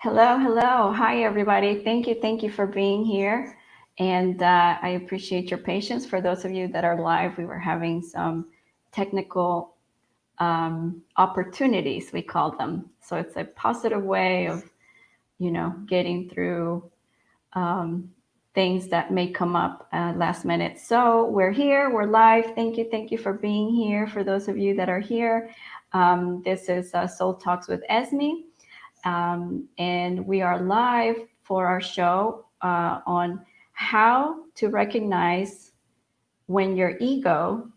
Hello, hello. Hi, everybody. Thank you for being here. And I appreciate your patience. For those of you that are live, we were having some technical opportunities, we call them. So it's a positive way of, getting through um, things that may come up last minute. So we're here, we're live. Thank you for being here. For those of you that are here, this is Soul Talks with Esme. And we are live for our show on how to recognize when your ego,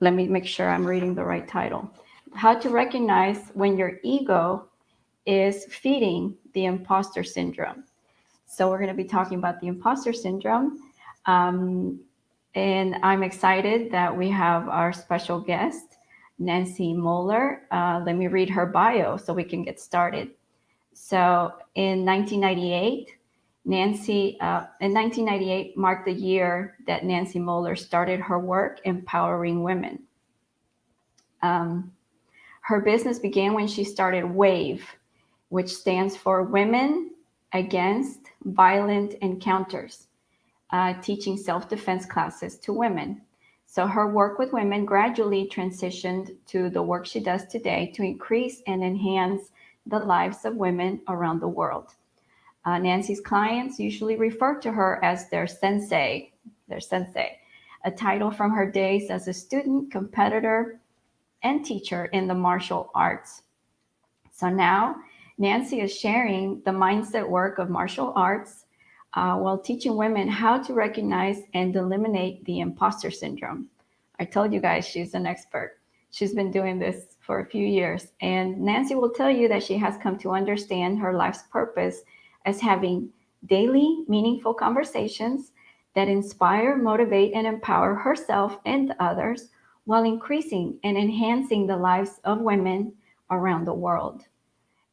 let me make sure I'm reading the right title, how to recognize when your ego is feeding the imposter syndrome. So we're going to be talking about the imposter syndrome. Um, and I'm excited that we have our special guest, Nancy Moeller. Let me read her bio so we can get started. So in 1998, in 1998 marked the year that Nancy Moeller started her work empowering women. Um, Her business began when she started WAVE, which stands for Women Against Violent Encounters, teaching self-defense classes to women. So her work with women gradually transitioned to the work she does today to increase and enhance the lives of women around the world. Nancy's clients usually refer to her as their sensei, a title from her days as a student, competitor, and teacher in the martial arts. So now Nancy is sharing the mindset work of martial arts while teaching women how to recognize and eliminate the imposter syndrome. I told you guys she's an expert. She's been doing this for a few years. And Nancy will tell you that she has come to understand her life's purpose as having daily, meaningful conversations that inspire, motivate, and empower herself and others while increasing and enhancing the lives of women around the world.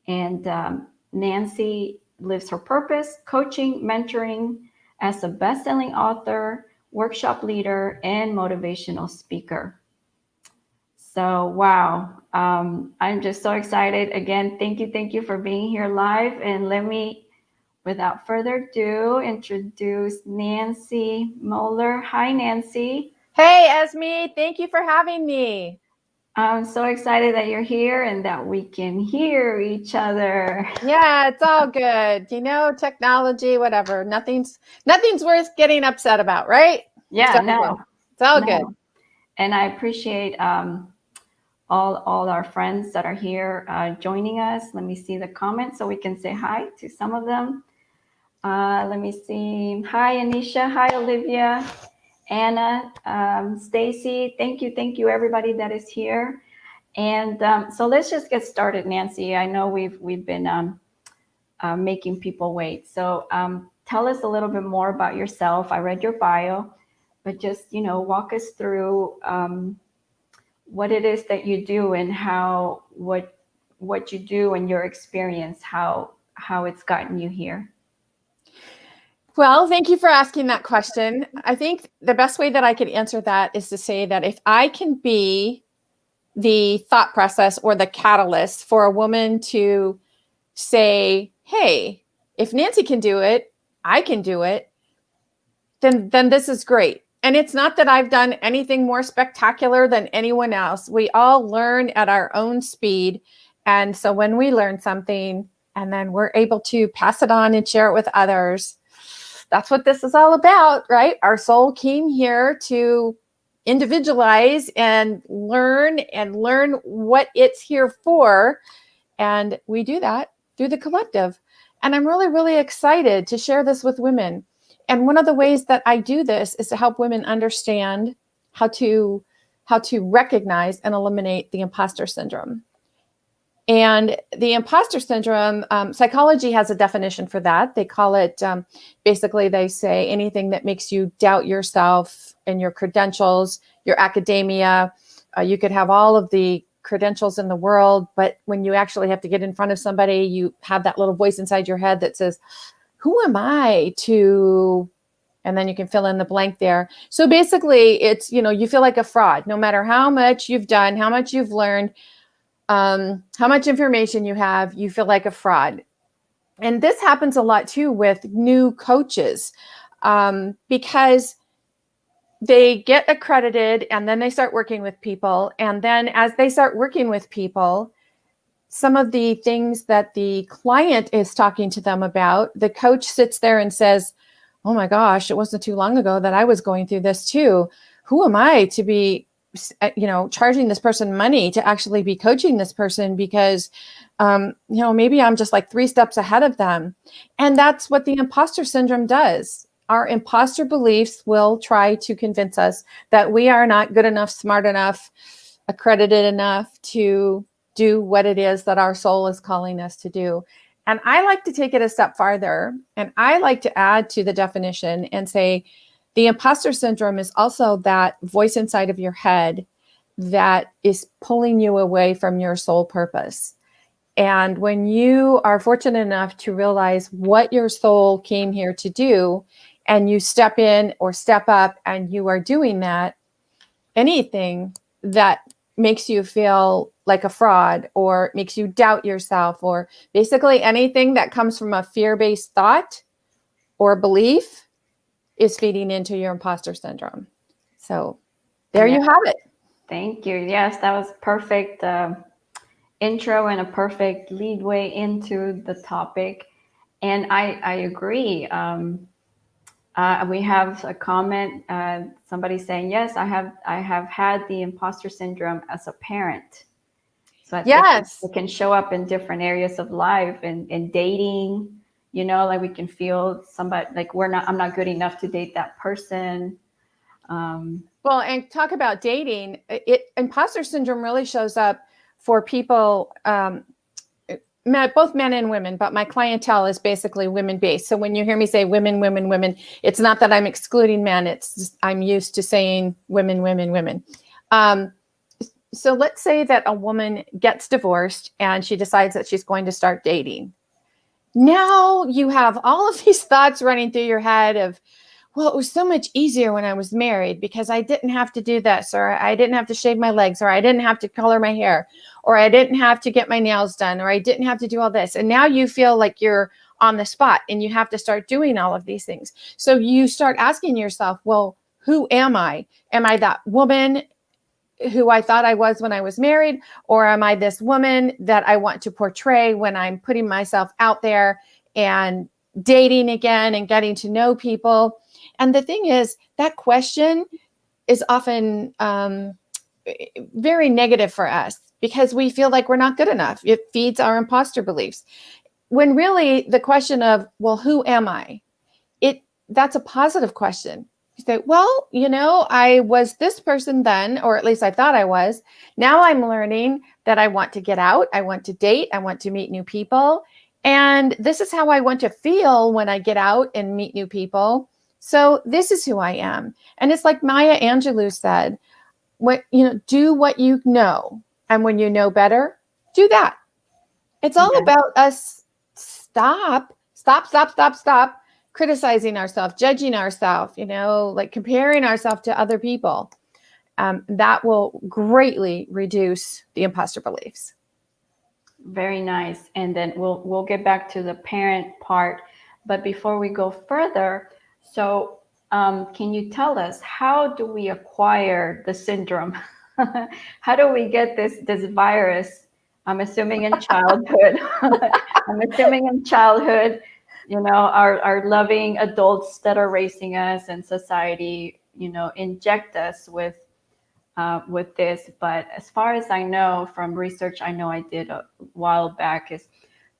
And Nancy lives her purpose, coaching, mentoring as a best-selling author, workshop leader, and motivational speaker. So, wow, I'm just so excited. Again, thank you for being here live. And let me, without further ado, introduce Nancy Moeller. Hi, Nancy. Hey, Esme, thank you for having me. I'm so excited that you're here and that we can hear each other. Yeah, it's all good. Technology, whatever. Nothing's worth getting upset about, right? It's Yeah, all good. no, It's all good. no. And I appreciate all our friends that are here joining us. Let me see the comments so we can say hi to some of them. Let me see. Hi, Anisha. Hi, Olivia. Anna, Stacy. Thank you, everybody that is here. And so let's just get started, Nancy. I know we've been making people wait. So tell us a little bit more about yourself. I read your bio, but just walk us through what it is that you do and how what you do and your experience, how it's gotten you here. Well, thank you for asking that question. I think the best way that I could answer that is to say that if I can be the thought process or the catalyst for a woman to say, hey, if Nancy can do it, I can do it, then this is great. And it's not that I've done anything more spectacular than anyone else. We all learn at our own speed. And so when we learn something and then we're able to pass it on and share it with others, that's what this is all about, right? Our soul came here to individualize and learn what it's here for. And we do that through the collective. And I'm really, really excited to share this with women. And one of the ways that I do this is to help women understand how to recognize and eliminate the imposter syndrome. And the imposter syndrome, psychology has a definition for that. They call it, basically, they say anything that makes you doubt yourself and your credentials, your academia. You could have all of the credentials in the world, but when you actually have to get in front of somebody, you have that little voice inside your head that says, who am I to, and then you can fill in the blank there. So basically it's, you feel like a fraud, no matter how much you've done, how much you've learned, how much information you have, you feel like a fraud. And this happens a lot too with new coaches, because they get accredited and then they start working with people. And then as they start working with people, some of the things that the client is talking to them about, the coach sits there and says, oh my gosh, it wasn't too long ago that I was going through this too. Who am I to be, charging this person money to actually be coaching this person? Because, maybe I'm just like 3 steps ahead of them. And that's what the imposter syndrome does. Our imposter beliefs will try to convince us that we are not good enough, smart enough, accredited enough to do what it is that our soul is calling us to do. And I like to take it a step farther, and I like to add to the definition and say the imposter syndrome is also that voice inside of your head that is pulling you away from your soul purpose. And when you are fortunate enough to realize what your soul came here to do, and you step in or step up and you are doing that, anything that makes you feel like a fraud or makes you doubt yourself, or basically anything that comes from a fear-based thought or belief, is feeding into your imposter syndrome. So there you have it. Thank you. Yes, that was perfect intro and a perfect leadway into the topic. And I agree. We have a comment, somebody saying, yes, I have had the imposter syndrome as a parent. So Yes, it can show up in different areas of life, and in dating, like we can feel somebody like I'm not good enough to date that person. Well, and talk about dating. Imposter syndrome really shows up for people, both men and women, but my clientele is basically women based. So when you hear me say women, women, women, it's not that I'm excluding men. It's just, I'm used to saying women, women, women. So let's say that a woman gets divorced and she decides that she's going to start dating. Now you have all of these thoughts running through your head of, well, it was so much easier when I was married because I didn't have to do this, or I didn't have to shave my legs, or I didn't have to color my hair, or I didn't have to get my nails done, or I didn't have to do all this. And now you feel like you're on the spot and you have to start doing all of these things. So you start asking yourself, well, who am I? Am I that woman who I thought I was when I was married? Or am I this woman that I want to portray when I'm putting myself out there and dating again and getting to know people? And the thing is, that question is often very negative for us because we feel like we're not good enough. It feeds our imposter beliefs. When really the question of, well, who am I? That's a positive question. You say, well, I was this person then, or at least I thought I was. Now I'm learning that I want to get out. I want to date. I want to meet new people. And this is how I want to feel when I get out and meet new people. So this is who I am. And it's like Maya Angelou said, do what you know. And when you know better, do that. It's all about us stop criticizing ourselves, judging ourselves, like comparing ourselves to other people. That will greatly reduce the imposter beliefs. Very nice. And then we'll get back to the parent part. But before we go further, so can you tell us, how do we acquire the syndrome? How do we get this virus? I'm assuming in childhood. Our loving adults that are raising us and society, inject us with this. But as far as I know from research I know I did a while back, is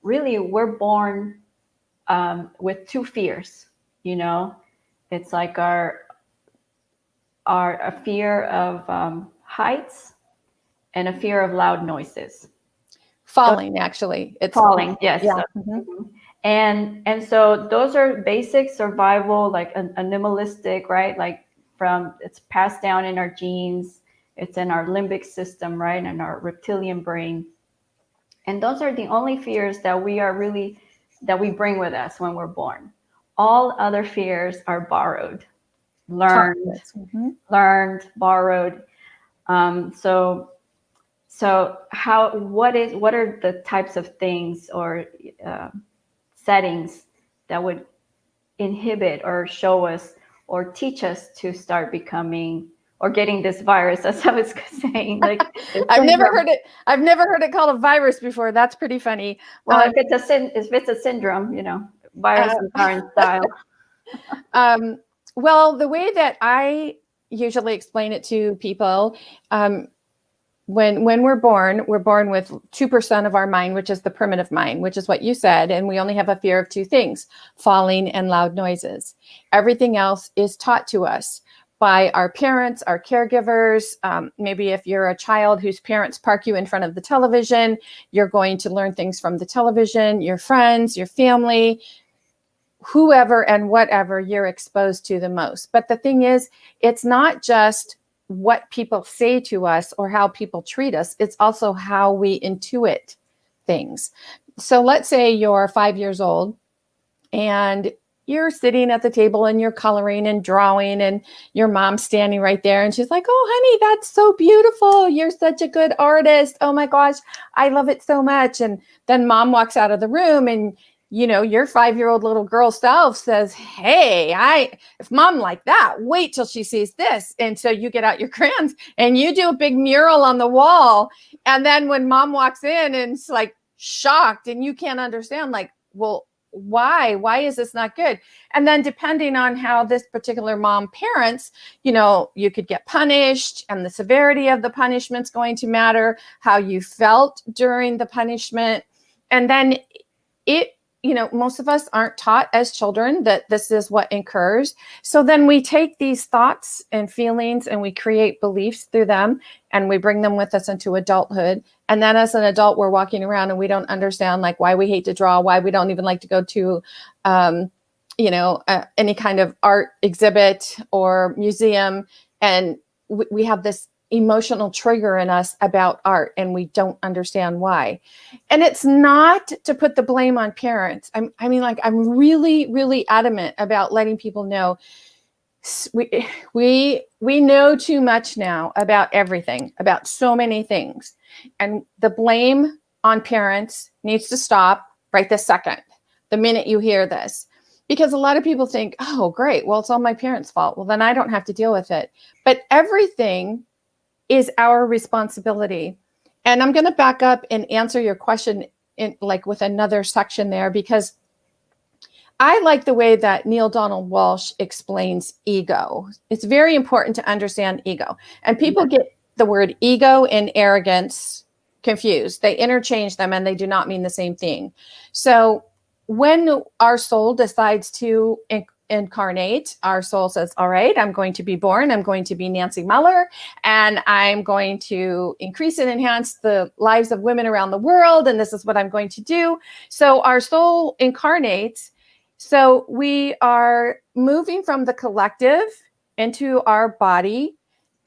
really we're born with 2 fears. It's like a fear of heights and a fear of loud noises. Falling, actually. It's falling, yes. Yeah. Mm-hmm. And so those are basic survival, like animalistic, right? Like it's passed down in our genes. It's in our limbic system, right? And our reptilian brain. And those are the only fears that we bring with us when we're born. All other fears are borrowed, learned, borrowed. So what are the types of things or settings that would inhibit or show us or teach us to start becoming or getting this virus, as I was saying, like I've never heard it called a virus before. That's pretty funny. Well, if it's a syndrome, you know, virus and current style. Well, the way that I usually explain it to people, when we're born with 2% of our mind, which is the primitive mind, which is what you said. And we only have a fear of two things: falling and loud noises. Everything else is taught to us by our parents, our caregivers. Maybe if you're a child whose parents park you in front of the television, you're going to learn things from the television, your friends, your family, whoever and whatever you're exposed to the most. But the thing is, it's not just what people say to us or how people treat us. It's also how we intuit things. So let's say you're 5 years old and you're sitting at the table and you're coloring and drawing, and your mom's standing right there and she's like, "Oh, honey, that's so beautiful. You're such a good artist. Oh my gosh, I love it so much." And then mom walks out of the room, and you know, your 5-year-old little girl self says, "Hey, if mom like that, wait till she sees this." And so you get out your crayons and you do a big mural on the wall. And then when mom walks in and it's like shocked and you can't understand, like, well, why is this not good? And then depending on how this particular mom parents, you know, you could get punished, and the severity of the punishment's going to matter, how you felt during the punishment. And then you know, most of us aren't taught as children that this is what occurs. So then we take these thoughts and feelings and we create beliefs through them, and we bring them with us into adulthood. And then as an adult, we're walking around and we don't understand, like, why we hate to draw, why we don't even like to go to, any kind of art exhibit or museum. And we have this emotional trigger in us about art, and we don't understand why. And it's not to put the blame on parents. I'm really, really adamant about letting people know we know too much now about everything, about so many things. And the blame on parents needs to stop right this second, the minute you hear this. Because a lot of people think, "Oh, great, well, it's all my parents' fault. Well, then I don't have to deal with it." But everything is our responsibility. And I'm going to back up and answer your question with another section there, because I like the way that Neil Donald Walsh explains ego. It's very important to understand ego. And people get the word ego and arrogance confused. They interchange them and they do not mean the same thing. So when our soul decides to incarnate, our soul says, "All right, I'm going to be born. I'm going to be Nancy Muller, and I'm going to increase and enhance the lives of women around the world. And this is what I'm going to do." So our soul incarnates. So we are moving from the collective into our body.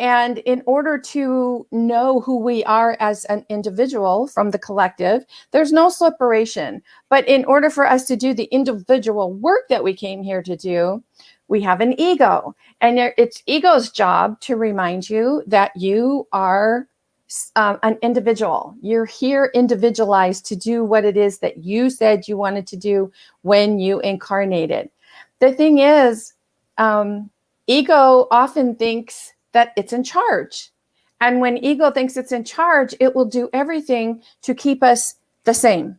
And in order to know who we are as an individual from the collective, there's no separation. But in order for us to do the individual work that we came here to do, we have an ego. And it's ego's job to remind you that you are an individual. You're here individualized to do what it is that you said you wanted to do when you incarnated. The thing is, ego often thinks that it's in charge. And when ego thinks it's in charge, it will do everything to keep us the same.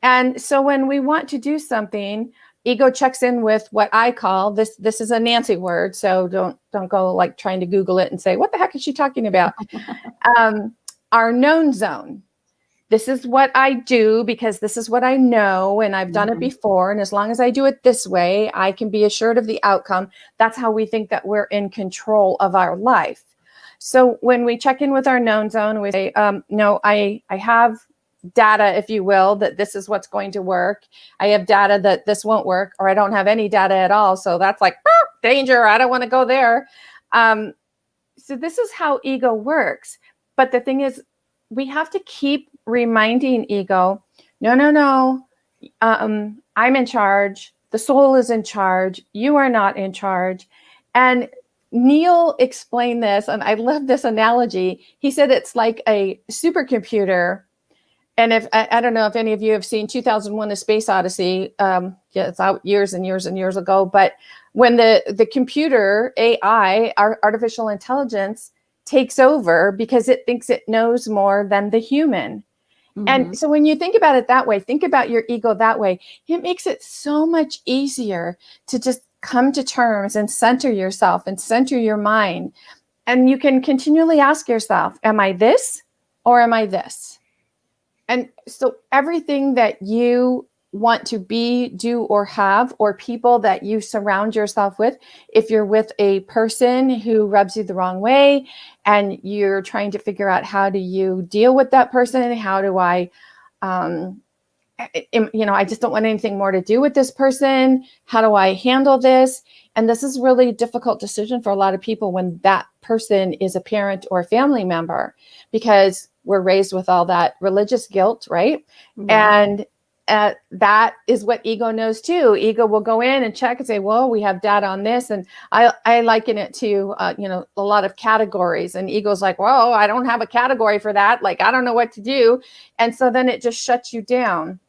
And so when we want to do something, ego checks in with what I call this is a Nancy word, so don't go like trying to Google it and say, "What the heck is she talking about?" Our known zone. This is what I do because this is what I know, and I've done it before. And as long as I do it this way, I can be assured of the outcome. That's how we think that we're in control of our life. So when we check in with our known zone, we say, "No, I have data, if you will, that this is what's going to work. I have data that this won't work, or I don't have any data at all. So that's like, danger. I don't want to go there." So this is how ego works. But the thing is, we have to keep reminding ego, no, I'm in charge. The soul is in charge. You are not in charge. And Neil explained this, and I love this analogy. He said it's like a supercomputer And if I don't know if any of you have seen 2001: A Space Odyssey, yeah, it's out years and years and years ago. But when the computer AI, our artificial intelligence, takes over because it thinks it knows more than the human. And so when you think about it that way, think about your ego that way, it makes it so much easier to just come to terms and center yourself and center your mind. And you can continually ask yourself, am I this or am I this? And so everything that you want to be, do, or have, or people that you surround yourself with, if you're with a person who rubs you the wrong way and you're trying to figure out how do you deal with that person, how do I, I just don't want anything more to do with this person. How do I handle this? And this is really a difficult decision for a lot of people when that person is a parent or a family member, because we're raised with all that religious guilt, right? And that is what ego knows too. Ego will go in and check and say, well, we have data on this. And I liken it to, a lot of categories, and ego's like, well, I don't have a category for that. Like, I don't know what to do. And so then it just shuts you down.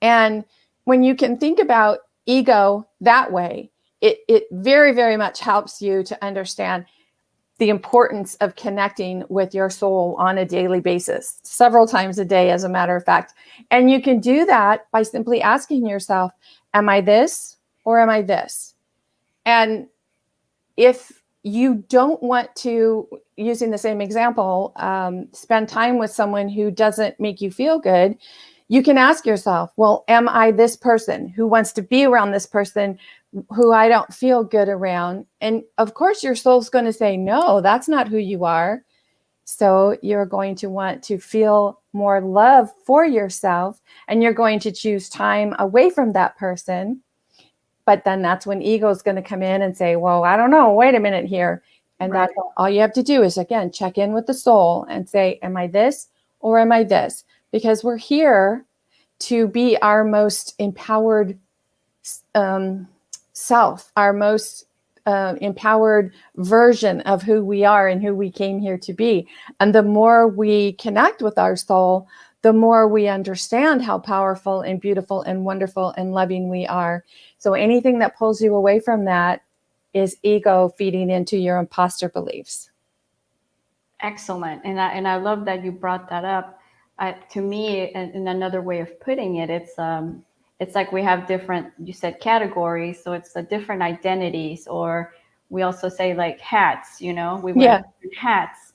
And when you can think about ego that way, it very, very much helps you to understand the importance of connecting with your soul on a daily basis, several times a day, as a matter of fact. And you can do that by simply asking yourself, am I this or am I this? And if you don't want to, using the same example, spend time with someone who doesn't make you feel good, you can ask yourself, well, am I this person who wants to be around this person who I don't feel good around? And of course, your soul's going to say, no, that's not who you are. So you're going to want to feel more love for yourself, and you're going to choose time away from that person. But then that's when ego is going to come in and say, well, I don't know, wait a minute here. And that's all you have to do is, again, check in with the soul and say, am I this or am I this? Because we're here to be our most empowered self, our most empowered version of who we are and who we came here to be. And the more we connect with our soul, the more we understand how powerful and beautiful and wonderful and loving we are. So anything that pulls you away from that is ego feeding into your imposter beliefs. Excellent. And I love that you brought that up. To me, in another way of putting it, it's like we have different, you said categories, so it's the different identities, or we also say like hats, we wear different hats.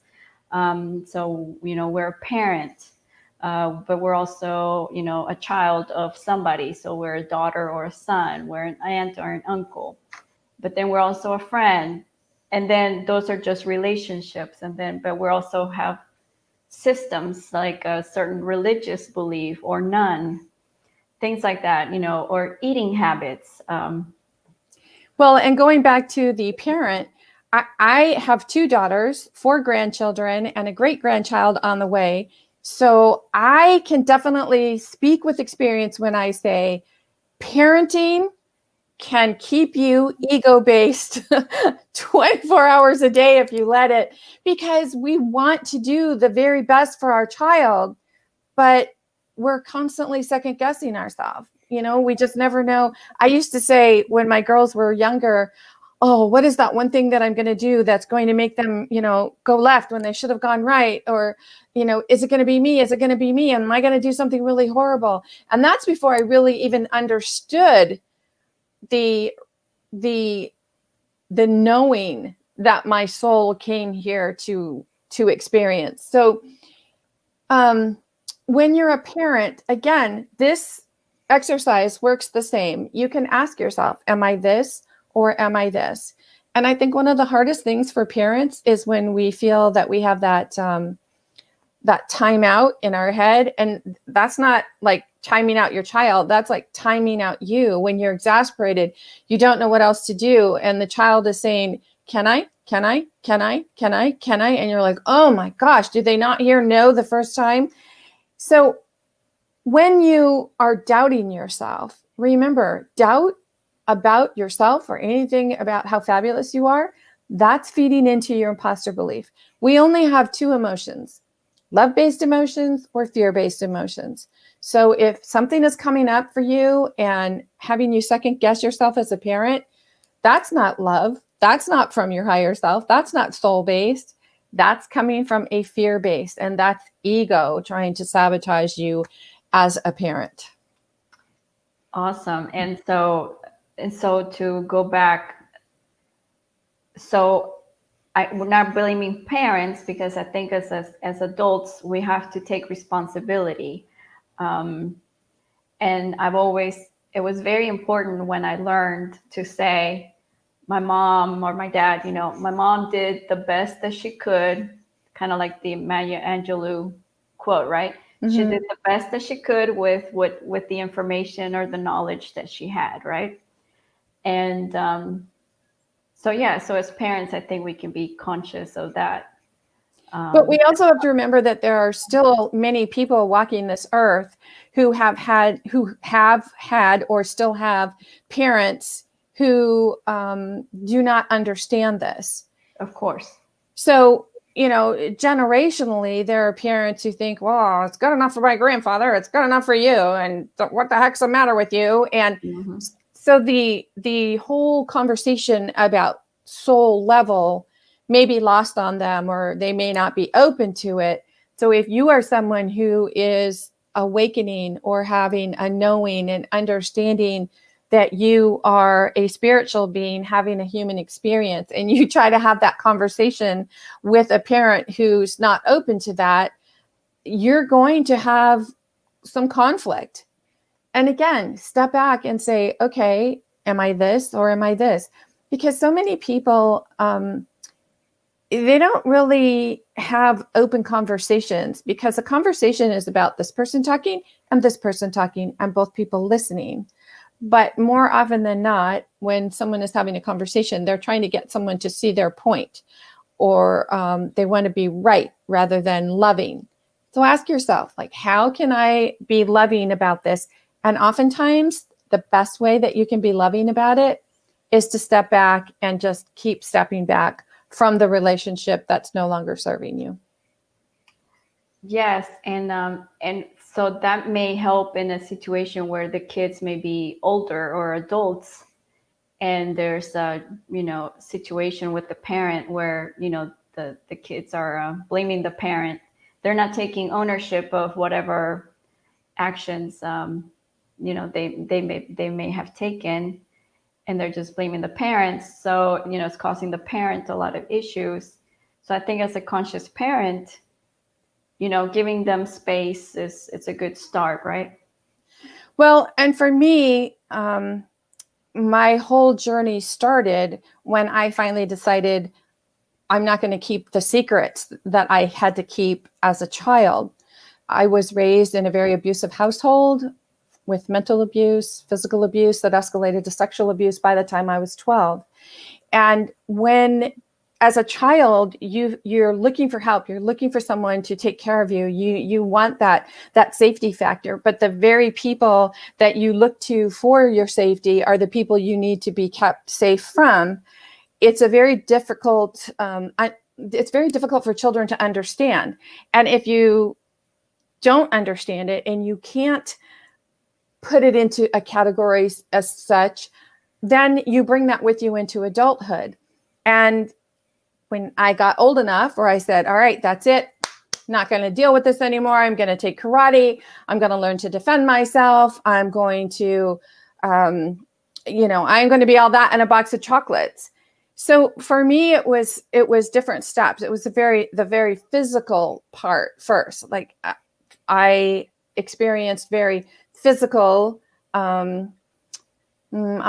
So, we're a parent, but we're also, a child of somebody. So we're a daughter or a son, we're an aunt or an uncle, but then we're also a friend. And then those are just relationships. But we also have systems like a certain religious belief or none, things like that, or eating habits. Well, and going back to the parent, I have 2 daughters, 4 grandchildren, and a great grandchild on the way. So I can definitely speak with experience when I say parenting can keep you ego-based 24 hours a day if you let it, because we want to do the very best for our child, but we're constantly second guessing ourselves. We just never know. I used to say when my girls were younger, oh, what is that one thing that I'm going to do that's going to make them, go left when they should have gone right? Or, is it going to be me? Is it going to be me? Am I going to do something really horrible? And that's before I really even understood the knowing that my soul came here to experience. So when you're a parent, again, this exercise works the same. You can ask yourself, am I this or am I this? And I think one of the hardest things for parents is when we feel that we have that timeout in our head. And that's not like timing out your child. That's like timing out you. When you're exasperated, you don't know what else to do. And the child is saying, can I? And you're like, oh my gosh, did they not hear no the first time? So when you are doubting yourself, remember, doubt about yourself or anything about how fabulous you are, that's feeding into your imposter belief. We only have 2 emotions, love-based emotions or fear-based emotions. So if something is coming up for you and having you second guess yourself as a parent, that's not love. That's not from your higher self. That's not soul-based. That's coming from a fear-based, and that's ego trying to sabotage you as a parent. Awesome. And so to go back, so we're not blaming parents, because I think as adults, we have to take responsibility. And it was very important when I learned to say, my mom or my dad, my mom did the best that she could, kind of like the Maya Angelou quote, right? She did the best that she could with the information or the knowledge that she had, right? And so as parents, I think we can be conscious of that. But we also have to remember that there are still many people walking this earth who have had or still have parents who do not understand this. Of course. So, generationally, there are parents who think, well, it's good enough for my grandfather, it's good enough for you, and what the heck's the matter with you? And so the whole conversation about soul level may be lost on them, or they may not be open to it. So if you are someone who is awakening or having a knowing and understanding that you are a spiritual being having a human experience, and you try to have that conversation with a parent who's not open to that, you're going to have some conflict. And again, step back and say, okay, am I this or am I this? Because so many people, they don't really have open conversations, because a conversation is about this person talking and this person talking and both people listening. But more often than not, when someone is having a conversation, they're trying to get someone to see their point, or they want to be right rather than loving. So ask yourself, like, how can I be loving about this? And oftentimes, the best way that you can be loving about it is to step back and just keep stepping back from the relationship that's no longer serving you. Yes, and so that may help in a situation where the kids may be older or adults, and there's a situation with the parent where the kids are blaming the parent. They're not taking ownership of whatever actions they may have taken, and they're just blaming the parents. So it's causing the parent a lot of issues. So I think as a conscious parent, giving them space it's a good start, right? Well, and for me, my whole journey started when I finally decided I'm not going to keep the secrets that I had to keep as a child. I was raised in a very abusive household with mental abuse, physical abuse that escalated to sexual abuse by the time I was 12. And when, as a child, you're looking for help, you're looking for someone to take care of you. You want that safety factor, but the very people that you look to for your safety are the people you need to be kept safe from. It's a very difficult. It's very difficult for children to understand, and if you don't understand it and you can't put it into a category as such, then you bring that with you into adulthood. And when I got old enough where I said, all right, that's it. Not going to deal with this anymore. I'm going to take karate. I'm going to learn to defend myself. I'm going to, I'm going to be all that and a box of chocolates. So for me, it was different steps. It was the very physical part first. Like I experienced very physical, I'll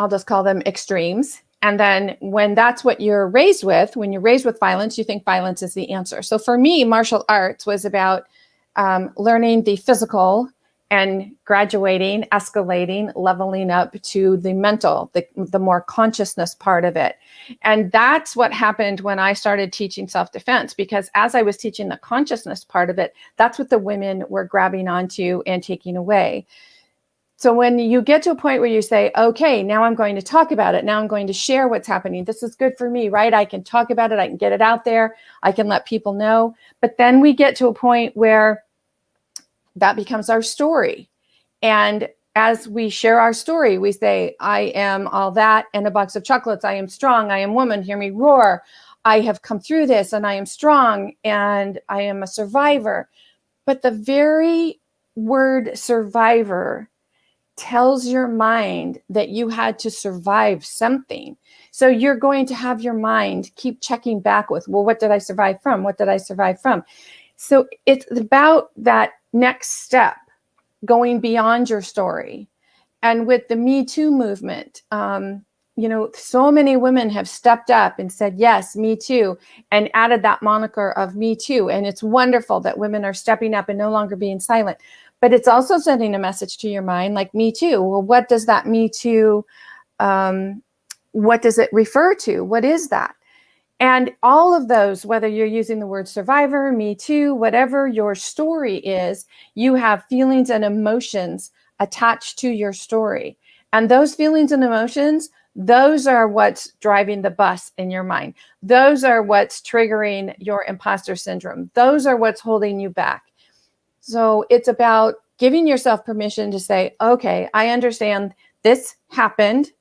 just call them extremes. And then when that's what you're raised with, when you're raised with violence, you think violence is the answer. So for me, martial arts was about learning the physical and graduating, escalating, leveling up to the mental, the more consciousness part of it. And that's what happened when I started teaching self-defense, because as I was teaching the consciousness part of it, that's what the women were grabbing onto and taking away. So when you get to a point where you say, okay, now I'm going to talk about it. Now I'm going to share what's happening. This is good for me, right? I can talk about it. I can get it out there. I can let people know. But then we get to a point where that becomes our story. And as we share our story, we say, I am all that and a box of chocolates. I am strong. I am woman. Hear me roar. I have come through this and I am strong and I am a survivor. But the very word survivor tells your mind that you had to survive something. So you're going to have your mind keep checking back with, well, what did I survive from? What did I survive from? So it's about that next step, going beyond your story. And with the Me Too movement, so many women have stepped up and said, yes, me too, and added that moniker of Me Too. And it's wonderful that women are stepping up and no longer being silent. But it's also sending a message to your mind like Me Too. Well, what does that Me Too, what does it refer to? What is that? And all of those, whether you're using the word survivor, Me Too, whatever your story is, you have feelings and emotions attached to your story. And those feelings and emotions, those are what's driving the bus in your mind. Those are what's triggering your imposter syndrome. Those are what's holding you back. So it's about giving yourself permission to say, okay, I understand this happened.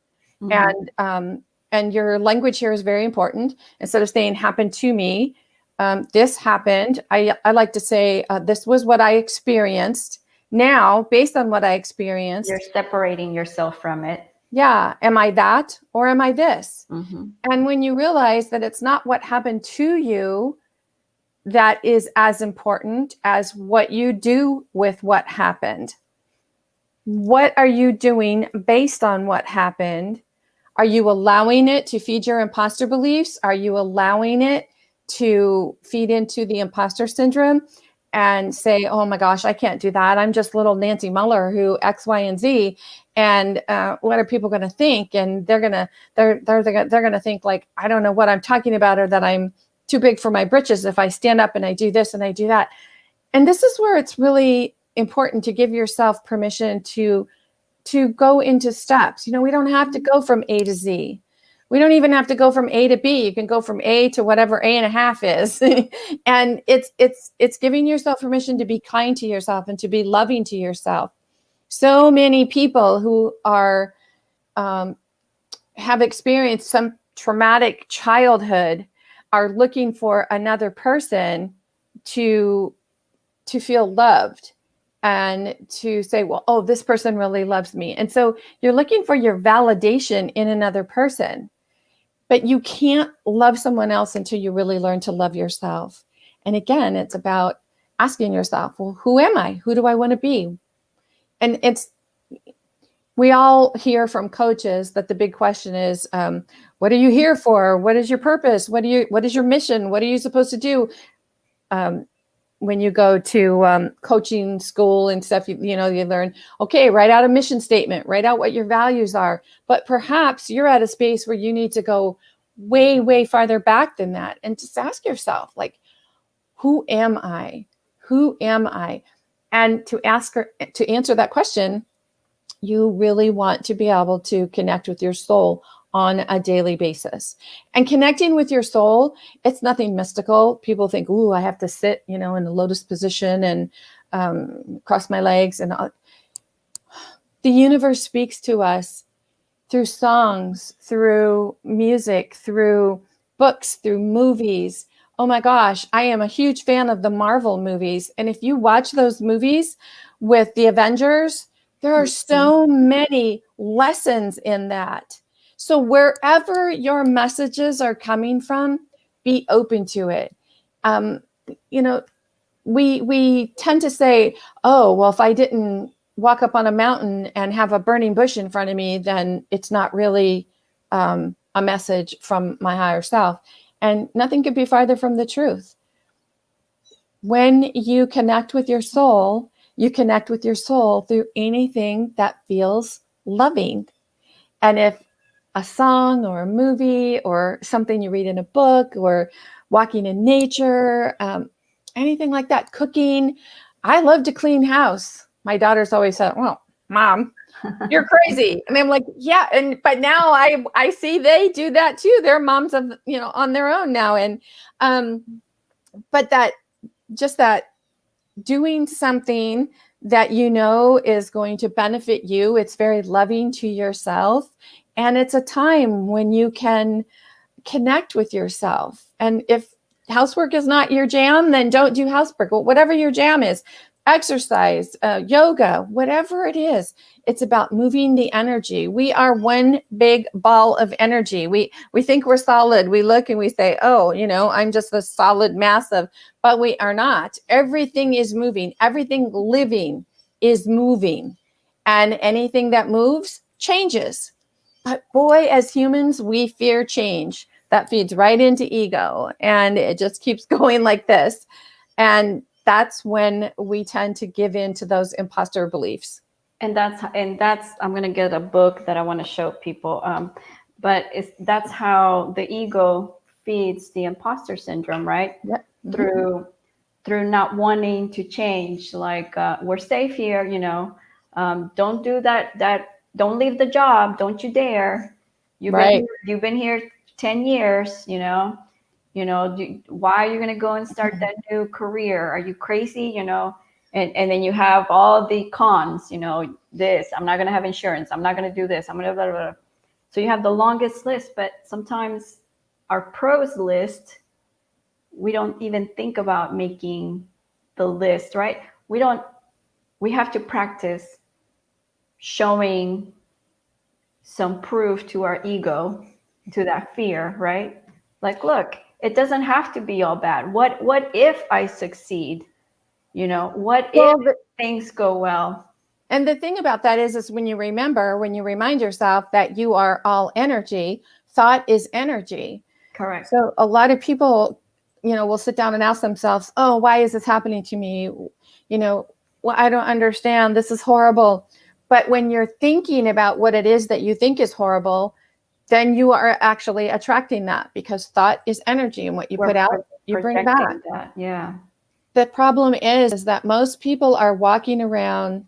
Mm-hmm. And your language here is very important. Instead of saying happened to me, this happened. I like to say, this was what I experienced. Now, based on what I experienced, you're separating yourself from it. Yeah. Am I that or am I this? Mm-hmm. And when you realize that it's not what happened to you that is as important as what you do with what happened. What are you doing based on what happened? Are you allowing it to feed your imposter beliefs? Are you allowing it to feed into the imposter syndrome and say, oh my gosh, I can't do that. I'm just little Nancy Muller who X, Y, and Z. And what are people going to think? And they're going to think like, I don't know what I'm talking about, or that I'm too big for my britches if I stand up and I do this and I do that. And this is where it's really important to give yourself permission to go into steps. We don't have to go from A to Z. We don't even have to go from A to B. You can go from A to whatever A and a half is. And it's giving yourself permission to be kind to yourself and to be loving to yourself. So many people who are have experienced some traumatic childhood are looking for another person to feel loved and to say, well, oh, this person really loves me. And so you're looking for your validation in another person, but you can't love someone else until you really learn to love yourself. And again, it's about asking yourself, well, who am I? Who do I want to be? And we all hear from coaches that the big question is, what are you here for? What is your purpose? What is your mission? What are you supposed to do? When you go to coaching school and stuff, you learn, okay, write out a mission statement, write out what your values are. But perhaps you're at a space where you need to go way, way farther back than that. And just ask yourself, like, who am I? Who am I? And to answer that question, you really want to be able to connect with your soul on a daily basis. And connecting with your soul, it's nothing mystical. People think, ooh, I have to sit, in a lotus position and cross my legs. And the universe speaks to us through songs, through music, through books, through movies. Oh my gosh, I am a huge fan of the Marvel movies. And if you watch those movies with the Avengers, there are so many lessons in that. So wherever your messages are coming from, be open to it. We tend to say, oh, well, if I didn't walk up on a mountain and have a burning bush in front of me, then it's not really a message from my higher self. And nothing could be farther from the truth. When you connect with your soul, you connect with your soul through anything that feels loving. And if a song or a movie or something you read in a book or walking in nature, anything like that, cooking. I love to clean house. My daughters always said, well, Mom, You're crazy. And I'm like, yeah. But now I see they do that too. They're moms of, on their own now. And, but that doing something that is going to benefit you. It's very loving to yourself. And it's a time when you can connect with yourself. And if housework is not your jam, then don't do housework. Well, whatever your jam is, exercise, yoga, whatever it is, it's about moving the energy. We are one big ball of energy. We think we're solid. We look and we say, oh, I'm just a solid mass of, but we are not. Everything is moving. Everything living is moving. And anything that moves changes. But boy, as humans, we fear change. That feeds right into ego. And it just keeps going like this. And that's when we tend to give in to those imposter beliefs. And that's I'm going to get a book that I want to show people. But that's how the ego feeds the imposter syndrome, right? Yep. Through not wanting to change. Like, we're safe here, don't do that. Don't leave the job. Don't you dare. You've been here 10 years, why are you going to go and start that new career? Are you crazy? And then you have all the cons, this, I'm not going to have insurance. I'm not going to do this. I'm going to blah, blah, blah. So you have the longest list, but sometimes our pros list, we don't even think about making the list, right? We have to practice showing some proof to our ego, to that fear, right? Like, look, it doesn't have to be all bad. What if I succeed? What if things go well? And the thing about that is when you remind yourself that you are all energy, thought is energy. Correct. So a lot of people, will sit down and ask themselves, oh, why is this happening to me? Well, I don't understand. This is horrible. But when you're thinking about what it is that you think is horrible, then you are actually attracting that, because thought is energy, and what you put out, you bring back. That. Yeah. The problem is that most people are walking around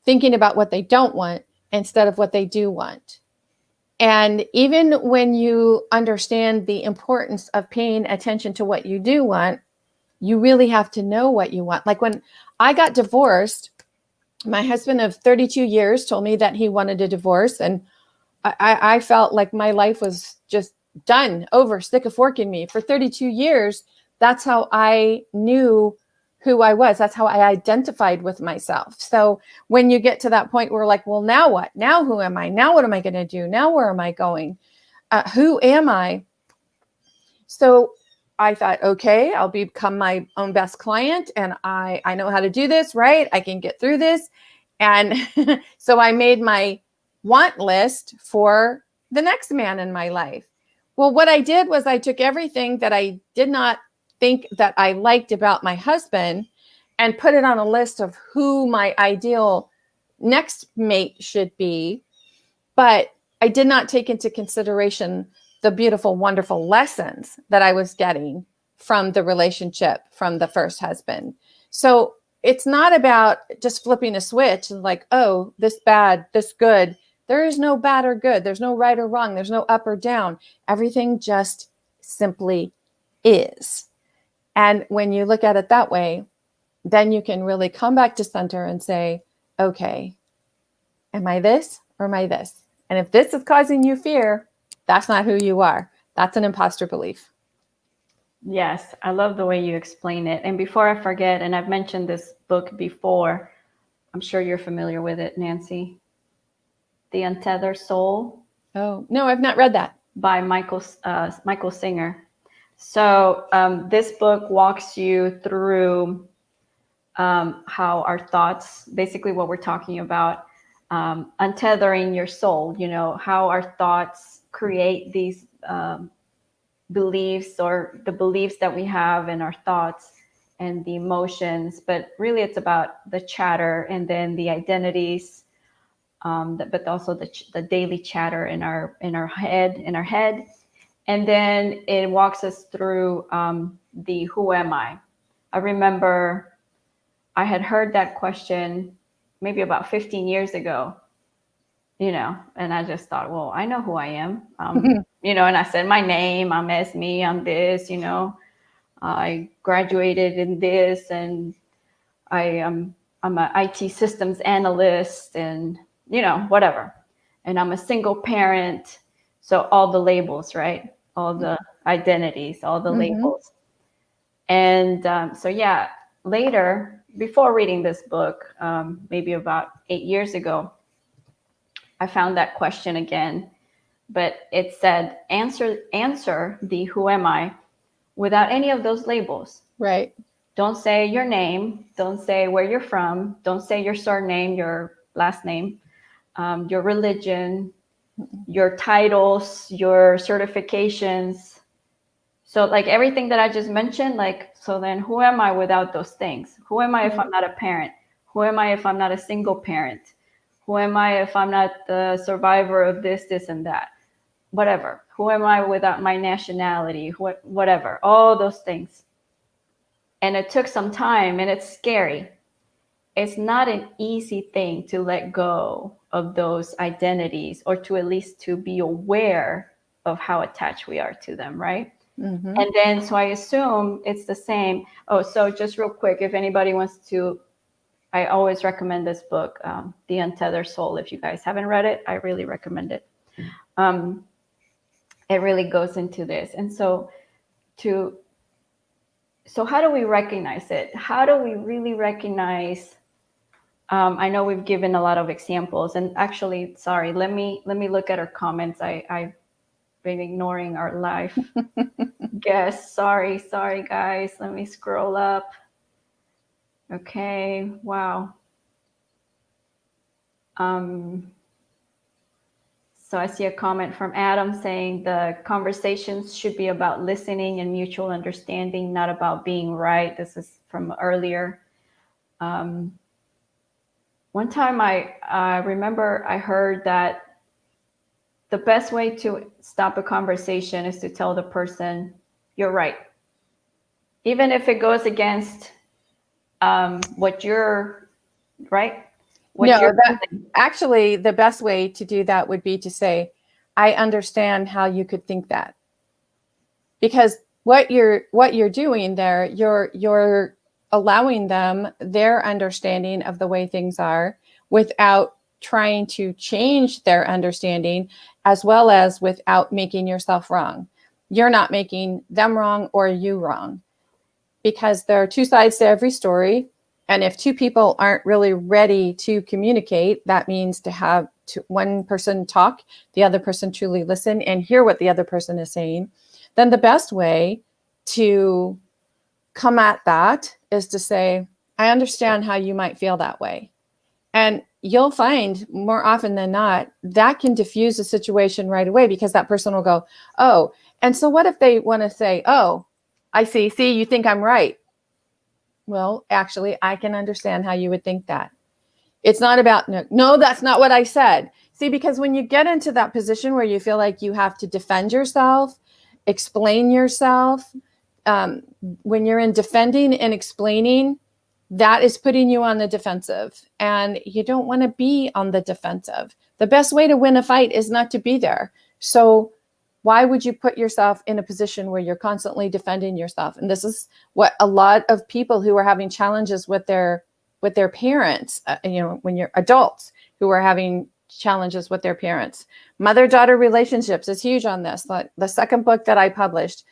thinking about what they don't want instead of what they do want. And even when you understand the importance of paying attention to what you do want, you really have to know what you want. Like when I got divorced, my husband of 32 years told me that he wanted a divorce. And I felt like my life was just done, over, stick a fork in me. For 32 years, that's how I knew who I was. That's how I identified with myself. So when you get to that point where like, well, now what? Now who am I? Now what am I going to do? Now where am I going? Who am I? So I thought, okay, I'll become my own best client, and I know how to do this, right? I can get through this. And so I made my want list for the next man in my life. Well, what I did was I took everything that I did not think that I liked about my husband and put it on a list of who my ideal next mate should be. But I did not take into consideration the beautiful, wonderful lessons that I was getting from the relationship from the first husband. So it's not about just flipping a switch and like, oh, this bad, this good. There is no bad or good. There's no right or wrong. There's no up or down. Everything just simply is. And when you look at it that way, then you can really come back to center and say, okay, am I this or am I this? And if this is causing you fear, that's not who you are. That's an imposter belief. Yes, I love the way you explain it. And before I forget, and I've mentioned this book before, I'm sure you're familiar with it, Nancy. The Untethered Soul. Oh, no, I've not read that. By Michael Singer. So this book walks you through how our thoughts, basically what we're talking about, untethering your soul, how our thoughts create these beliefs, or the beliefs that we have in our thoughts and the emotions. But really it's about the chatter, and then the identities, but also the daily chatter in our head. And then it walks us through the who am I? I remember I had heard that question maybe about 15 years ago. and I just thought, well, I know who I am. And I said my name, I'm Esme, I'm this, I graduated in this, and I'm an IT systems analyst, and whatever. And I'm a single parent. So all the labels, right? All the identities, all the labels. And so yeah, later, before reading this book, maybe about 8 years ago, I found that question again, but it said, answer the who am I without any of those labels. Right. Don't say your name. Don't say where you're from. Don't say your surname, your last name, your religion, your titles, your certifications. So like everything that I just mentioned, so then who am I without those things? Who am I if I'm not a parent? Who am I if I'm not a single parent? Who am I if I'm not the survivor of this, this, and that? Whatever. Who am I without my nationality? Whatever. All those things. And it took some time, and it's scary. It's not an easy thing to let go of those identities, or to at least to be aware of how attached we are to them, right? And then, so I assume it's the same. Oh, so just real quick, if anybody wants to, I always recommend this book, The Untethered Soul. If you guys haven't read it, I really recommend it. It really goes into this. And so how do we recognize it? How do we really recognize? I know we've given a lot of examples, and actually, sorry, let me look at our comments. I've been ignoring our live guests. Sorry, guys. Let me scroll up. Okay. Wow. So I see a comment from Adam saying the conversations should be about listening and mutual understanding, not about being right. This is from earlier. One time I remember I heard that the best way to stop a conversation is to tell the person, you're right. Even if it goes against what you're, right? Actually, the best way to do that would be to say, I understand how you could think that. Because what you're doing there, you're allowing them their understanding of the way things are without trying to change their understanding, as well as without making yourself wrong. You're not making them wrong or you wrong, because there are two sides to every story. And if two people aren't really ready to communicate, that means to have one person talk, the other person truly listen and hear what the other person is saying. Then the best way to come at that is to say, I understand how you might feel that way. And you'll find more often than not, that can diffuse a situation right away, because that person will go, oh, and so what if they want to say, oh, I see, you think I'm right. Well, actually, I can understand how you would think that. It's not about, no, that's not what I said. See, because when you get into that position where you feel like you have to defend yourself, explain yourself, when you're in defending and explaining, that is putting you on the defensive, and you don't want to be on the defensive. The best way to win a fight is not to be there. So why would you put yourself in a position where you're constantly defending yourself? And this is what a lot of people who are having challenges with their parents, when you're adults who are having challenges with their parents. Mother-daughter relationships is huge on this. The second book that I published,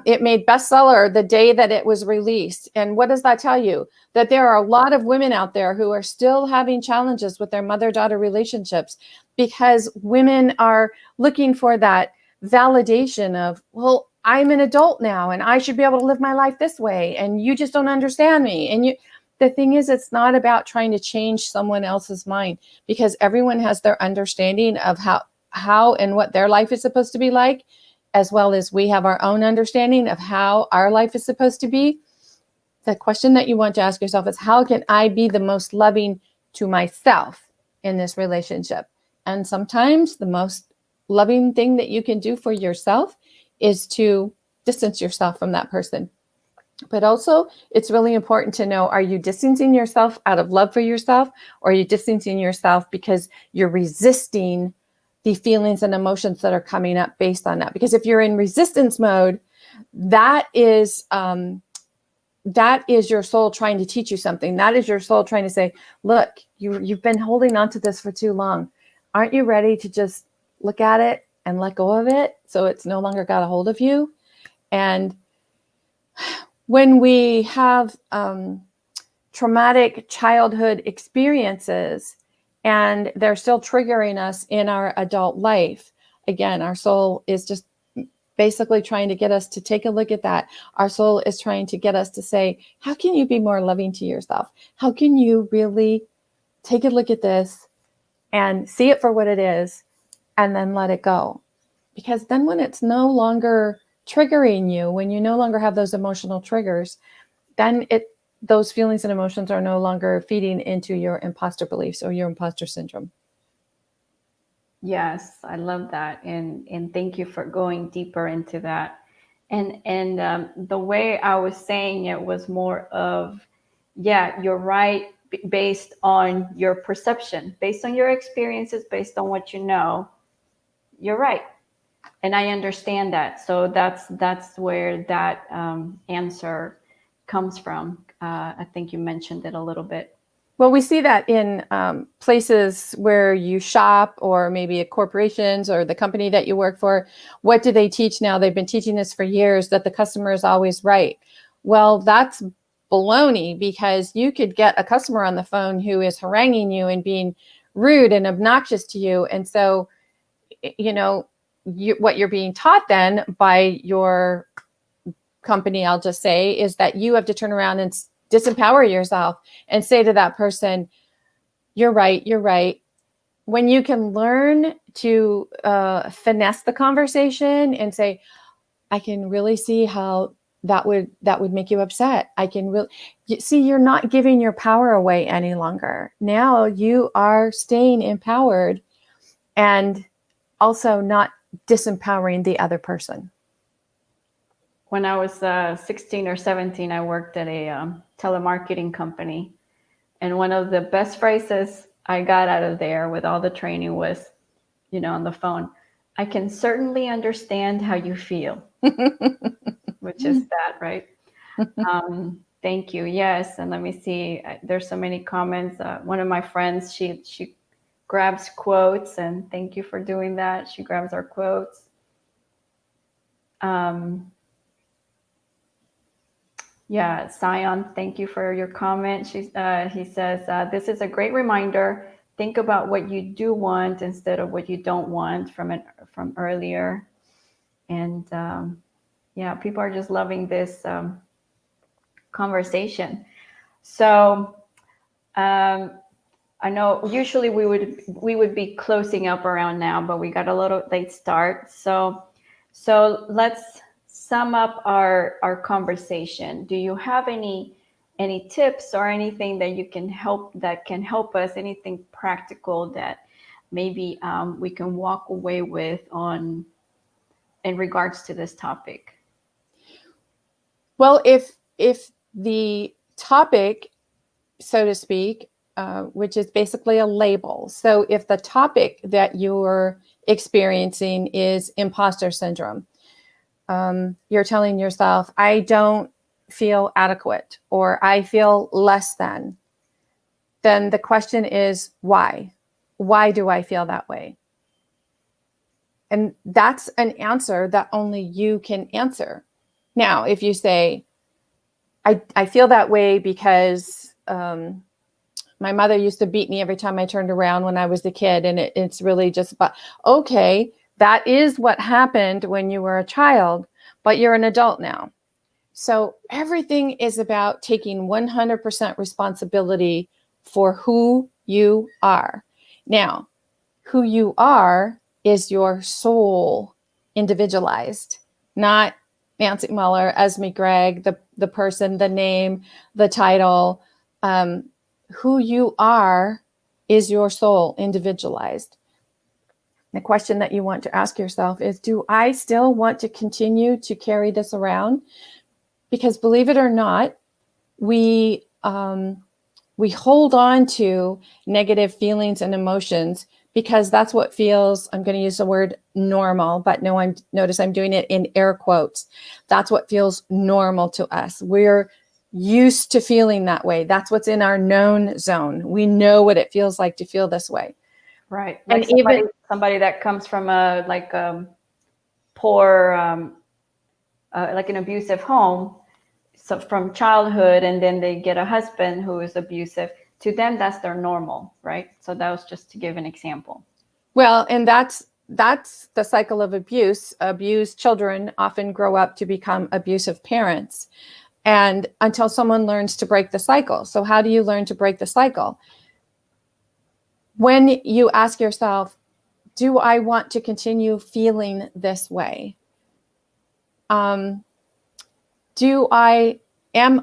it made bestseller the day that it was released. And what does that tell you? That there are a lot of women out there who are still having challenges with their mother-daughter relationships, because women are looking for that validation of, well, I'm an adult now and I should be able to live my life this way, and you just don't understand me. And the thing is, it's not about trying to change someone else's mind, because everyone has their understanding of how and what their life is supposed to be like, as well as we have our own understanding of how our life is supposed to be. The question that you want to ask yourself is, how can I be the most loving to myself in this relationship? And sometimes the most loving thing that you can do for yourself is to distance yourself from that person. But also, it's really important to know, are you distancing yourself out of love for yourself, or are you distancing yourself because you're resisting the feelings and emotions that are coming up based on that? Because if you're in resistance mode, that is your soul trying to teach you something. That is your soul trying to say, look, you've been holding on to this for too long. Aren't you ready to just look at it and let go of it so it's no longer got a hold of you? And when we have traumatic childhood experiences and they're still triggering us in our adult life, again, our soul is just basically trying to get us to take a look at that. Our soul is trying to get us to say, how can you be more loving to yourself? How can you really take a look at this and see it for what it is and then let it go? Because then when it's no longer triggering you, when you no longer have those emotional triggers, then those feelings and emotions are no longer feeding into your imposter beliefs or your imposter syndrome. Yes, I love that, and thank you for going deeper into that. And the way I was saying it was more of, yeah, you're right, based on your perception, based on your experiences, based on what you know, you're right, and I understand that. So that's where that answer comes from. I think you mentioned it a little bit. Well, we see that in places where you shop, or maybe at corporations or the company that you work for. What do they teach now? They've been teaching this for years, that the customer is always right. Well, that's baloney, because you could get a customer on the phone who is haranguing you and being rude and obnoxious to you. And so, what you're being taught then by your company, I'll just say, is that you have to turn around and disempower yourself and say to that person, you're right, you're right. When you can learn to finesse the conversation and say, I can really see how that would make you upset. I can really see, you're not giving your power away any longer. Now you are staying empowered and also not disempowering the other person. When I was 16 or 17, I worked at a telemarketing company. And one of the best phrases I got out of there with all the training was, on the phone, I can certainly understand how you feel, which is that, right? Thank you. Yes. And let me see. There's so many comments. One of my friends, she grabs quotes, and thank you for doing that. She grabs our quotes. Yeah, Sion, thank you for your comment. He says, this is a great reminder. Think about what you do want instead of what you don't want from earlier. And yeah, people are just loving this conversation. So I know usually we would be closing up around now, but we got a little late start. So let's sum up our conversation. Do you have any tips or anything that can help us, anything practical that maybe we can walk away with in regards to this topic? Well, if the topic, so to speak, which is basically a label. So if the topic that you're experiencing is imposter syndrome, you're telling yourself, I don't feel adequate, or I feel less than, then the question is, why? Why do I feel that way? And that's an answer that only you can answer. Now, if you say, I feel that way because my mother used to beat me every time I turned around when I was a kid, and it's really just about, okay, that is what happened when you were a child, but you're an adult now. So everything is about taking 100% responsibility for who you are. Now, who you are is your soul individualized, not Nancy Muller, Esme Gregg, the person, the name, the title. Who you are is your soul individualized. The question that you want to ask yourself is, do I still want to continue to carry this around? because believe it or not, we hold on to negative feelings and emotions because that's what feels, I'm going to use the word normal, but no, notice I'm doing it in air quotes. That's what feels normal to us. We're used to feeling that way. That's what's in our known zone. We know what it feels like to feel this way. Right. And Like somebody that comes from a poor, like an abusive home, so from childhood, and then they get a husband who is abusive. To them, that's their normal, right? So that was just to give an example. Well, and that's the cycle of abuse. Abused children often grow up to become abusive parents, and until someone learns to break the cycle. So how do you learn to break the cycle? When you ask yourself, do I want to continue feeling this way? Am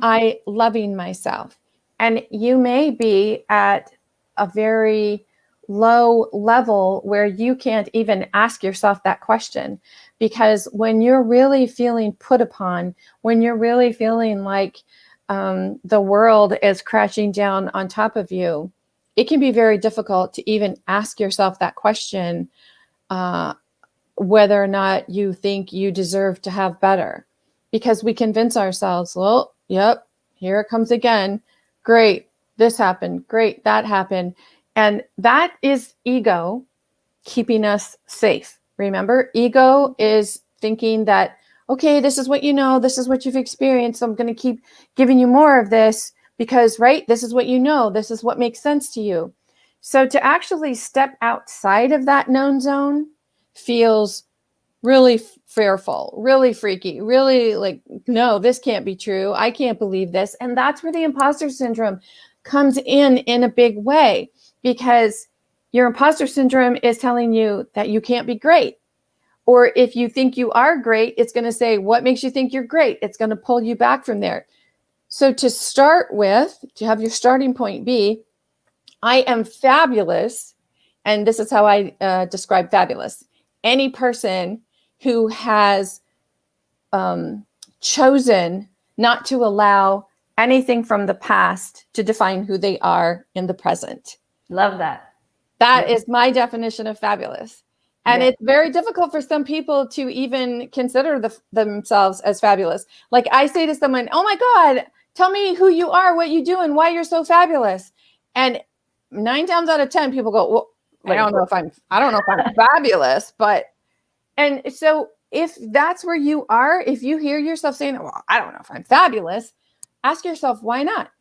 I loving myself? And you may be at a very low level where you can't even ask yourself that question, because when you're really feeling put upon, when you're really feeling like the world is crashing down on top of you, it can be very difficult to even ask yourself that question, whether or not you think you deserve to have better. Because we convince ourselves, well, yep, here it comes again. Great, this happened. Great, that happened. And that is ego keeping us safe. Remember, ego is thinking that, okay, this is what you know, this is what you've experienced. I'm going to keep giving you more of this because, right, this is what you know, this is what makes sense to you. So to actually step outside of that known zone feels really fearful, really freaky, really like, no, this can't be true. I can't believe this. And that's where the imposter syndrome comes in a big way, because your imposter syndrome is telling you that you can't be great. Or if you think you are great, it's going to say, what makes you think you're great? It's going to pull you back from there. So to start with, to have your starting point be, I am fabulous. And this is how I describe fabulous. Any person who has chosen not to allow anything from the past to define who they are in the present. Love that. That is my definition of fabulous. And it's very difficult for some people to even consider themselves as fabulous. Like I say to someone, oh my God, tell me who you are, what you do, and why you're so fabulous. And 9 times out of 10, people go, well, I don't know if I'm fabulous, but, and so if that's where you are, if you hear yourself saying, well, I don't know if I'm fabulous, ask yourself, why not?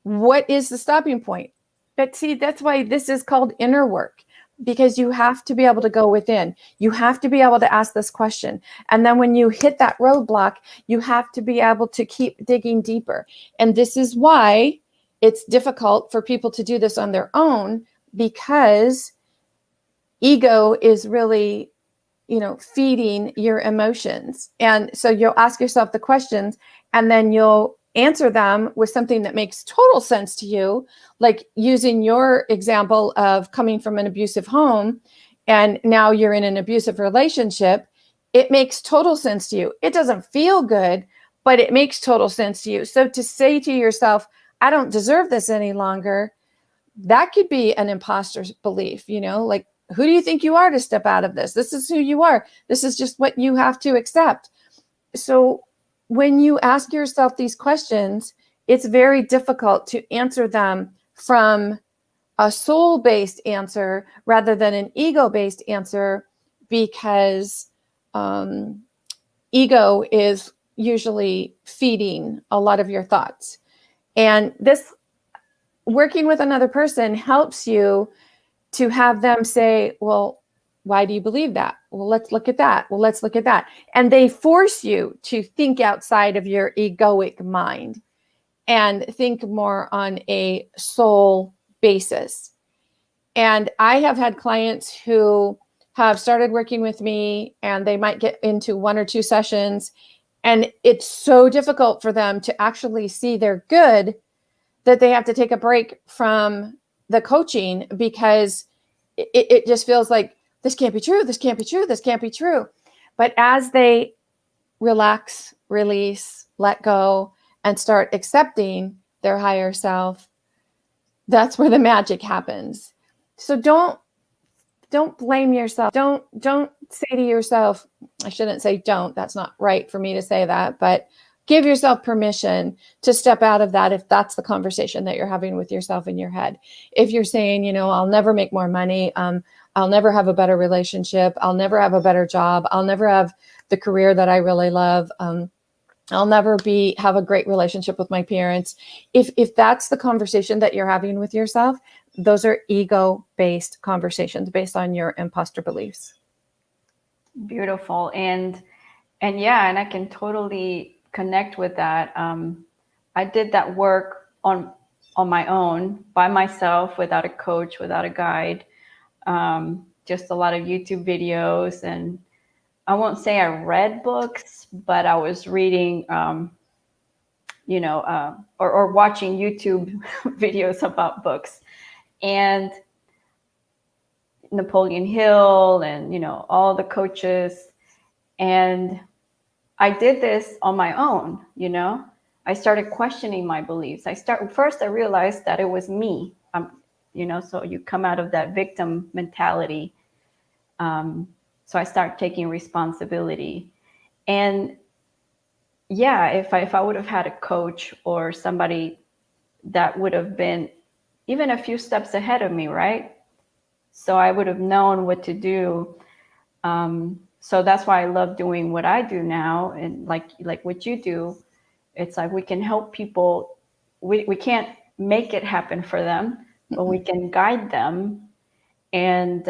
What is the stopping point? But see, that's why this is called inner work, because you have to be able to go within. You have to be able to ask this question. And then when you hit that roadblock, you have to be able to keep digging deeper. And this is why it's difficult for people to do this on their own, because ego is really, feeding your emotions. And so you'll ask yourself the questions, and then you'll answer them with something that makes total sense to you, like using your example of coming from an abusive home, and now you're in an abusive relationship. It makes total sense to you. It doesn't feel good, but it makes total sense to you. So to say to yourself, I don't deserve this any longer, that could be an imposter's belief, like, who do you think you are to step out of this? This is who you are. This is just what you have to accept. So when you ask yourself these questions, it's very difficult to answer them from a soul-based answer rather than an ego-based answer, because ego is usually feeding a lot of your thoughts. And this working with another person helps you to have them say, well, why do you believe that? Well, let's look at that. Well, let's look at that. And they force you to think outside of your egoic mind and think more on a soul basis. And I have had clients who have started working with me, and they might get into 1 or 2 sessions, and it's so difficult for them to actually see they're good that they have to take a break from the coaching, because it just feels like, this can't be true. This can't be true. This can't be true. But as they relax, release, let go, and start accepting their higher self, that's where the magic happens. So don't blame yourself. Don't say to yourself, I shouldn't say don't, that's not right for me to say that, but give yourself permission to step out of that if that's the conversation that you're having with yourself in your head. If you're saying, you know, I'll never make more money, I'll never have a better relationship, I'll never have a better job, I'll never have the career that I really love, I'll never have a great relationship with my parents. If that's the conversation that you're having with yourself, those are ego-based conversations based on your imposter beliefs. Beautiful. And yeah, and I can totally connect with that. I did that work on my own, by myself, without a coach, without a guide, just a lot of YouTube videos. And I won't say I read books, but I was reading, you know, or watching YouTube videos about books, and Napoleon Hill and, you know, all the coaches. And I did this on my own, you know. I started questioning my beliefs. First I realized that it was me, you know, so you come out of that victim mentality. So I start taking responsibility. And yeah, if I would have had a coach or somebody that would have been even a few steps ahead of me, right? So I would have known what to do. So that's why I love doing what I do now. And like what you do, it's like we can help people. We can't make it happen for them, but we can guide them and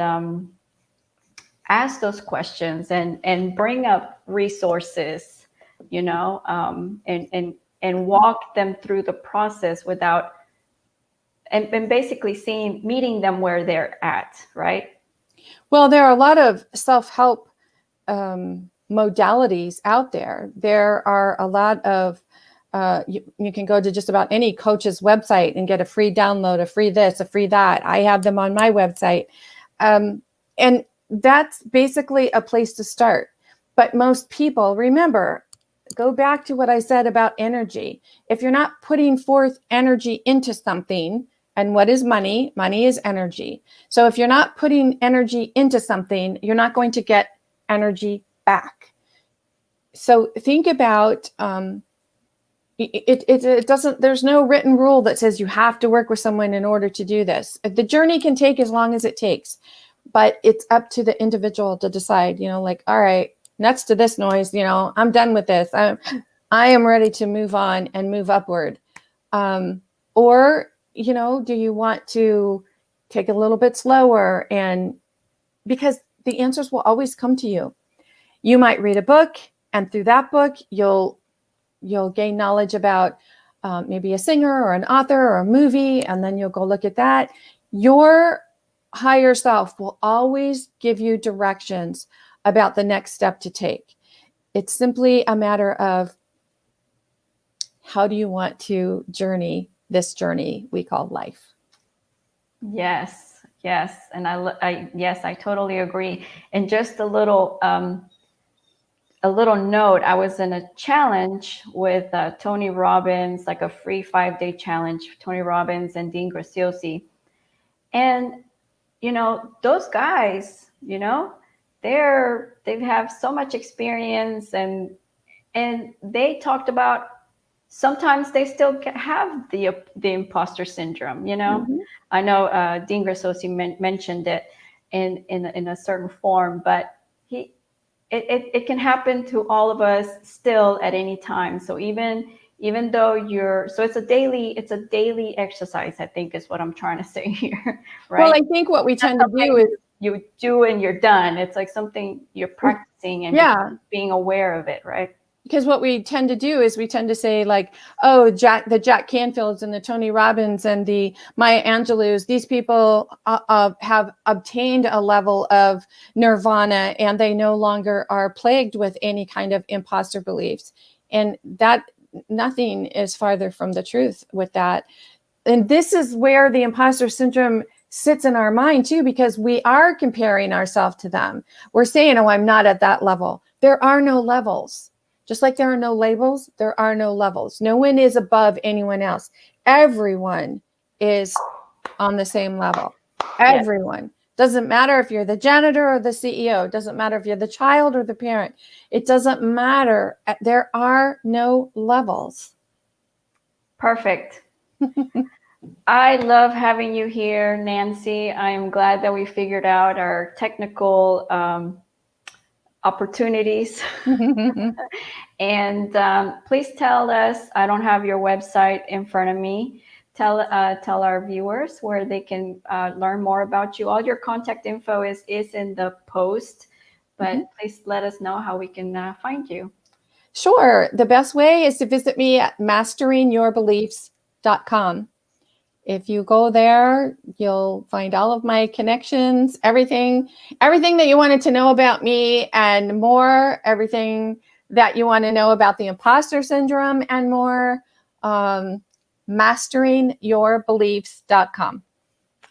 ask those questions and bring up resources, you know, and walk them through the process without, and basically meeting them where they're at, right? Well, there are a lot of self-help modalities out there. There are a lot of, you can go to just about any coach's website and get a free download, a free this, a free that. I have them on my website. And that's basically a place to start. But most people, remember, go back to what I said about energy. If you're not putting forth energy into something, and what is money? Money is energy. So if you're not putting energy into something, you're not going to get energy back. So think about, it doesn't, there's no written rule that says you have to work with someone in order to do this. The journey can take as long as it takes, but it's up to the individual to decide, you know, like, all right, next to this noise, you know, I'm done with this. I am ready to move on and move upward. Or, you know, do you want to take a little bit slower? And because the answers will always come to you. You might read a book, and through that book, you'll gain knowledge about maybe a singer or an author or a movie, and then you'll go look at that. Your higher self will always give you directions about the next step to take. It's simply a matter of how do you want to journey this journey we call life. Yes. And I totally agree. And just a little note, I was in a challenge with Tony Robbins, like a free 5-day challenge, Tony Robbins and Dean Graziosi. And, you know, those guys, you know, they have so much experience, and they talked about sometimes they still have the imposter syndrome, you know. Mm-hmm. I know Dean Graziosi mentioned it in a certain form, but it can happen to all of us still at any time. So even though so it's a daily exercise, I think is what I'm trying to say here, right? Well, I think what we tend to do is you do and you're done. It's like something you're practicing and being aware of it, right? Because what we tend to do is we tend to say like, oh, the Jack Canfields and the Tony Robbins and the Maya Angelou's, these people have obtained a level of nirvana and they no longer are plagued with any kind of imposter beliefs. And that nothing is farther from the truth with that. And this is where the imposter syndrome sits in our mind too, because we are comparing ourselves to them. We're saying, oh, I'm not at that level. There are no levels. Just like there are no labels, there are no levels. No one is above anyone else. Everyone is on the same level. Everyone. Doesn't matter if you're the janitor or the CEO. Doesn't matter if you're the child or the parent. It doesn't matter. There are no levels. Perfect. I love having you here, Nancy. I am glad that we figured out our technical opportunities. And please tell us, I don't have your website in front of me. Tell our viewers where they can learn more about you. All your contact info is in the post, but please let us know how we can find you. Sure. The best way is to visit me at masteringyourbeliefs.com. If you go there, you'll find all of my connections, everything that you wanted to know about me and more, everything that you want to know about the imposter syndrome and more, masteringyourbeliefs.com.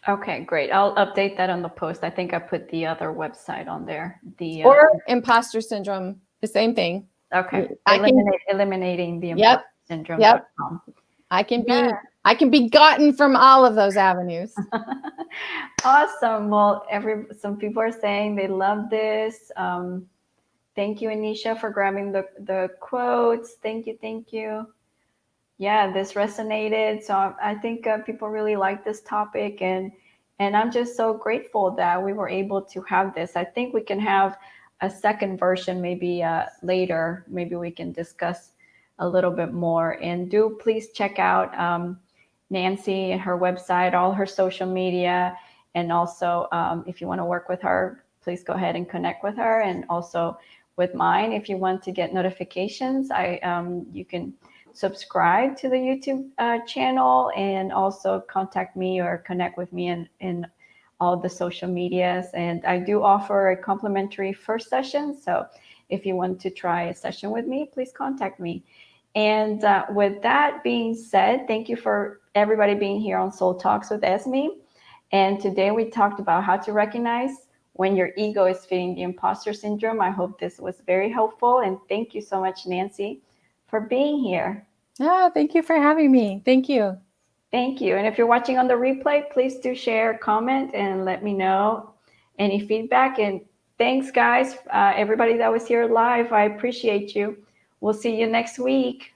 Okay, great. I'll update that on the post. I think I put the other website on there. Or imposter syndrome, the same thing. Okay. Eliminating the imposter syndrome. Yep. I can be gotten from all of those avenues. Awesome. Well, some people are saying they love this. Thank you, Anisha, for grabbing the quotes. Thank you. Yeah, this resonated. So I think people really like this topic, and I'm just so grateful that we were able to have this. I think we can have a second version maybe later. Maybe we can discuss a little bit more. And do please check out Nancy and her website, all her social media, and also if you want to work with her, please go ahead and connect with her, and also with mine. If you want to get notifications, you can subscribe to the YouTube channel, and also contact me or connect with me in all the social medias. And I do offer a complimentary first session. So if you want to try a session with me, please contact me. And with that being said, thank you for everybody being here on Soul Talks with Esme. And today we talked about how to recognize when your ego is feeding the imposter syndrome. I hope this was very helpful. And thank you so much, Nancy, for being here. Thank you for having me. Thank you. Thank you. And if you're watching on the replay, please do share, comment, and let me know any feedback. And thanks, guys. Everybody that was here live, I appreciate you. We'll see you next week.